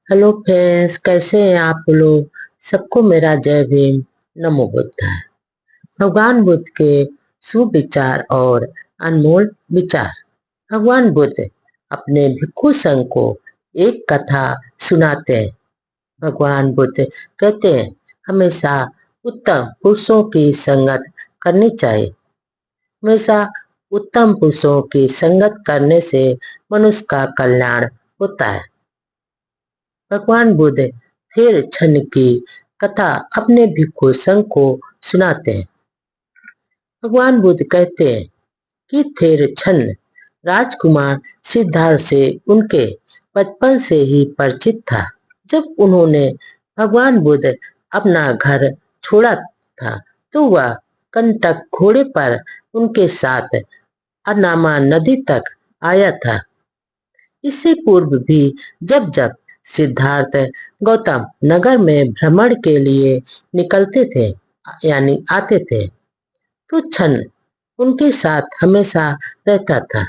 Hello friends, कैसे हैं आप लोग। सबको मेरा जय भीम। नमो बुद्धाय। भगवान बुद्ध के सुविचार और अनमोल विचार। भगवान बुद्ध अपने भिक्षु संघ को एक कथा सुनाते हैं। भगवान बुद्ध कहते हैं, हमेशा उत्तम पुरुषों की संगत करनी चाहिए। हमेशा उत्तम पुरुषों की संगत करने से मनुष्य का कल्याण होता है। भगवान बुद्ध फिर छन्न की कथा अपने भिक्षु संघ को सुनाते हैं। भगवान बुद्ध कहते हैं कि थेर छन्न राजकुमार सिद्धार्थ से उनके बचपन से ही परिचित था। जब उन्होंने भगवान बुद्ध अपना घर छोड़ा था तो वह कंटक घोड़े पर उनके साथ अनामा नदी तक आया था। इससे पूर्व भी जब जब सिद्धार्थ गौतम नगर में भ्रमण के लिए निकलते थे यानी आते थे तो छन्न उनके साथ हमेशा रहता था।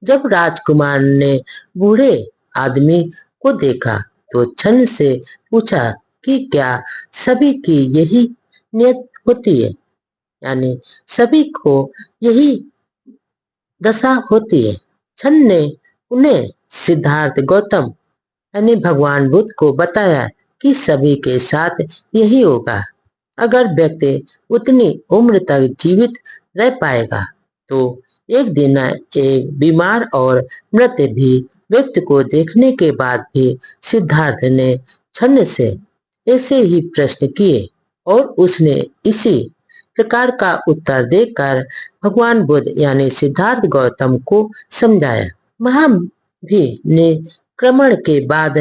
जब राजकुमार ने बूढ़े आदमी को देखा तो छन्न से पूछा कि क्या सभी की यही नियत होती है, यानी सभी को यही दशा होती है। छन्न ने उन्हें सिद्धार्थ गौतम यानी भगवान बुद्ध को बताया कि सभी के साथ यही होगा। अगर व्यक्ति उतनी उम्र तक जीवित रह पाएगा तो एक दिन एक बीमार और मृत भी व्यक्ति को देखने के बाद भी सिद्धार्थ ने छन्न से ऐसे ही प्रश्न किए और उसने इसी प्रकार का उत्तर देकर भगवान बुद्ध यानी सिद्धार्थ गौतम को समझाया। महाभी ने क्रमण के बाद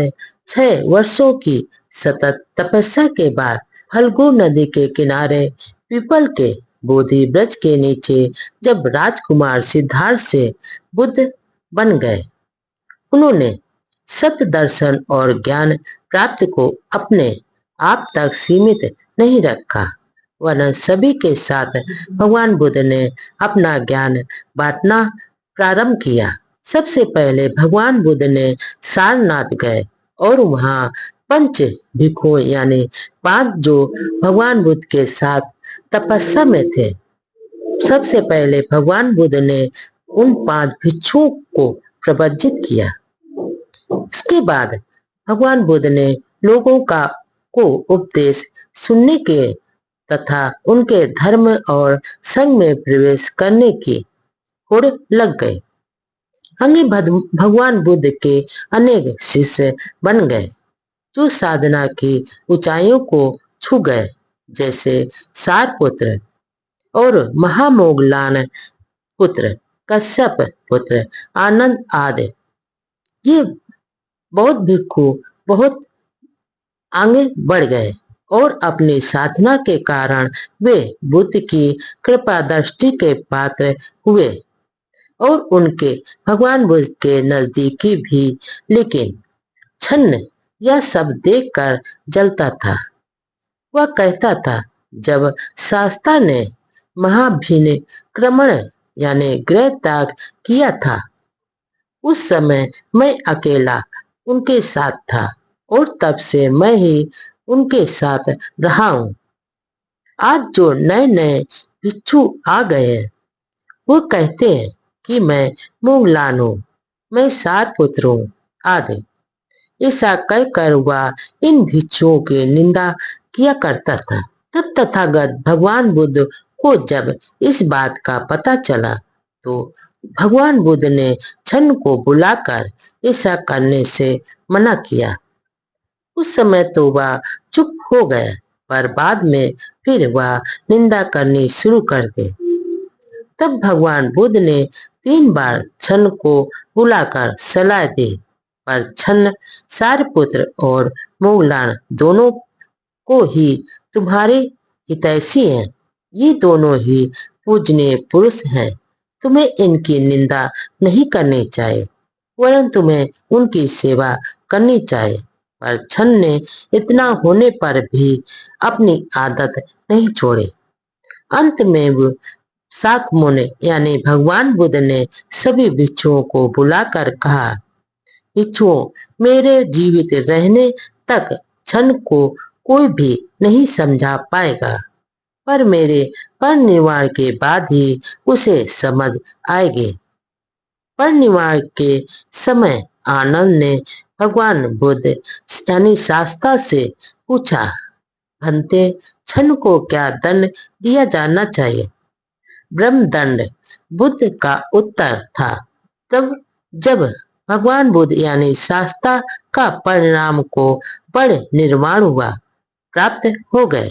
6 वर्षों की सतत तपस्या के बाद फल्गु नदी के किनारे पीपल के बोधि वृक्ष के नीचे जब राजकुमार सिद्धार्थ से बुद्ध बन गए, उन्होंने सत्य दर्शन और ज्ञान प्राप्ति को अपने आप तक सीमित नहीं रखा, वरन सभी के साथ भगवान बुद्ध ने अपना ज्ञान बांटना प्रारंभ किया। सबसे पहले भगवान बुद्ध ने सारनाथ गए और वहां पंच भिक्षु यानी 5 जो भगवान बुद्ध के साथ तपस्या में थे। सबसे पहले भगवान बुद्ध ने उन 5 भिक्षुओं को प्रवचित किया। इसके बाद भगवान बुद्ध ने लोगों को उपदेश सुनने के तथा उनके धर्म और संघ में प्रवेश करने की होड़ लग गई। आगे भगवान बुद्ध के अनेक शिष्य बन गए जो साधना की ऊंचाइयों को छू गए, जैसे सारपुत्र और महामोगलान पुत्र, कश्यप पुत्र, आनंद आदि। ये बौद्ध भिक्षु बहुत आगे बढ़ गए और अपनी साधना के कारण वे बुद्ध की कृपा दृष्टि के पात्र हुए और उनके भगवान बुद्ध के नजदीकी भी। लेकिन छन्न यह सब देखकर जलता था। वह कहता था, जब शास्ता ने महाभिनिक्रमण यानी गृह त्याग किया था उस समय मैं अकेला उनके साथ था और तब से मैं ही उनके साथ रहा हूँ। आज जो नए नए भिक्षु आ गए हैं वो कहते हैं कि मैं मोगलान हूँ, मैं सारपुत्र हूँ आदि। ऐसा कहकर वह इन भिक्षुओं की निंदा किया करता था। तब तथागत भगवान बुद्ध को जब इस बात का पता चला तो भगवान बुद्ध ने छन्न को बुलाकर ऐसा करने से मना किया। उस समय तो वह चुप हो गया, पर बाद में फिर वह निंदा करनी शुरू कर दे। तब भगवान बुद्ध ने 3 बार छन्न को बुलाकर सलाह दी, पर छन्न सारपुत्र और मोगलान दोनों को ही तुम्हारे हितैषी हैं। ये दोनों ही पूजनीय पुरुष हैं। तुम्हें इनकी निंदा नहीं करनी चाहिए, वरन तुम्हें उनकी सेवा करनी चाहिए। पर छन्न ने इतना होने पर भी अपनी आदत नहीं छोड़ी। अंत में वो शाक्यमुनि यानी भगवान बुद्ध ने सभी भिक्षुओं को बुलाकर कहा इच्छुओं, मेरे जीवित रहने तक क्षण को कोई भी नहीं समझा पाएगा, पर मेरे परिनिर्वाण के बाद ही उसे समझ आएगी। परिनिर्वाण के समय आनंद ने भगवान बुद्ध यानी शास्ता से पूछा, भंते, क्षण को क्या दंड दिया जाना चाहिए? ब्रह्मदंड बुद्ध का उत्तर था। तब जब भगवान बुद्ध यानी शास्ता का परिणाम को बड़े निर्वाण हुआ प्राप्त हो गए।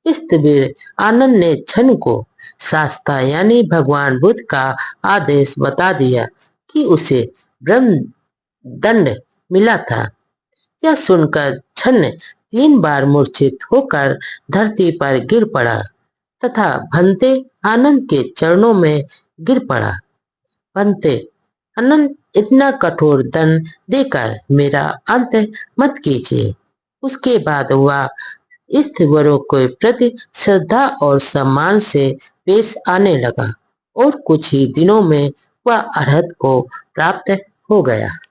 स्थविर आनंद ने क्षण को शास्ता यानी भगवान बुद्ध का आदेश बता दिया कि उसे ब्रह्म दंड मिला था। यह सुनकर क्षण 3 बार मूर्छित होकर धरती पर गिर पड़ा तथा भंते आनंद के चरणों में गिर पड़ा। भंते, आनंद, इतना कठोर दंड देकर मेरा अंत मत कीजिए। उसके बाद वह स्थिवरों के प्रति श्रद्धा और सम्मान से पेश आने लगा और कुछ ही दिनों में वह अरहत को प्राप्त हो गया।